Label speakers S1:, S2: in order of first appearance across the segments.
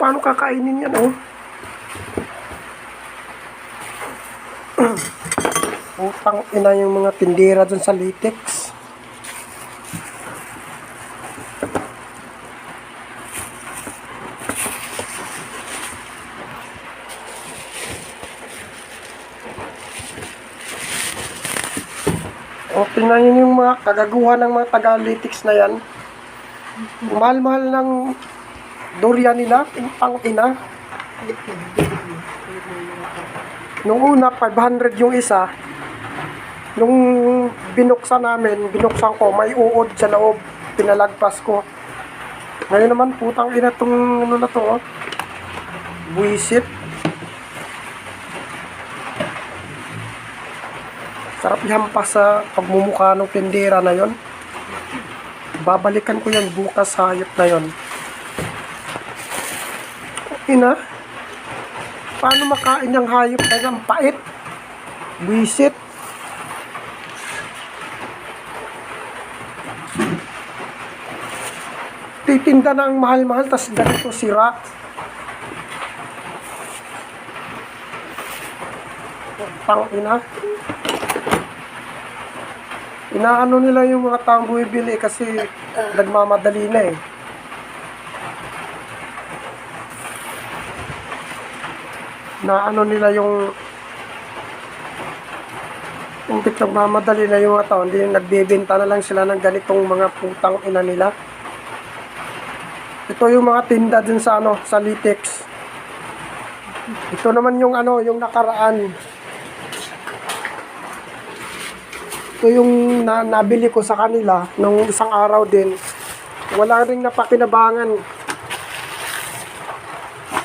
S1: Paano kakainin yan, oh? Utang ina yung mga tindera dun sa latex. O, tingnan nyo yung mga kagaguhan ng mga taga-latex na yan. Mahal-mahal ng durian nila, utang ina. Nung una, 500 yung isa. Nung binuksan ko, may uod sa loob. Pinalagpas ko. Ngayon naman, putang ina tong ano na to, oh. Buisit. Sarap ihampas sa pagmumukha ng tindera na yon. Babalikan ko yan bukas sa hayop na yon. Ina, paano makain yung hayop na yan? Pait. Buisit. Titinda na ang mahal-mahal, tas ganito sira. Pang ina. Inaano nila yung mga taong bumibili kasi nagmamadali na eh. Naano nila yung nagmamadali na yung mga tao, hindi nagbebenta na lang sila ng ganitong mga putang ina nila. Ito yung mga tinda din sa ano, sa latex. Ito naman yung ano, yung nakaraan. Ito yung nabili ko sa kanila nung isang araw din. Wala ring napakinabangan.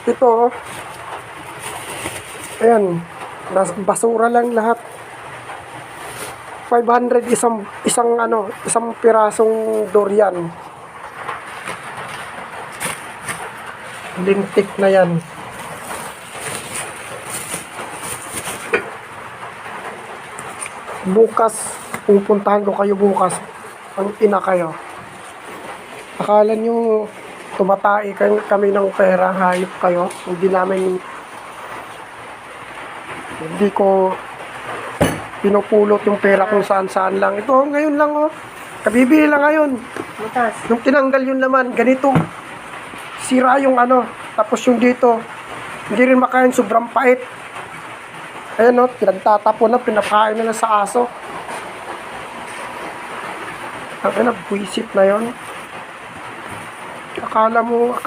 S1: Ito, ayan, basura lang lahat. 500 isang pirasong durian. Lintik na yan. Bukas, pupuntahan ko kayo bukas. Ang ina kayo. Akala nyo tumatai kami ng pera, hayop kayo. Hindi ko pinupulot yung pera kung saan-saan lang. Ito ngayon lang, oh. Kabibili lang ngayon. Nung tinanggal yung laman, ganito. Sira yung ano, tapos yung dito, hindi rin makain, sobrang pait. Ayan, oh, pinagtatapon na, pinakain na sa aso. Ang ina, buisit na yon. Akala mo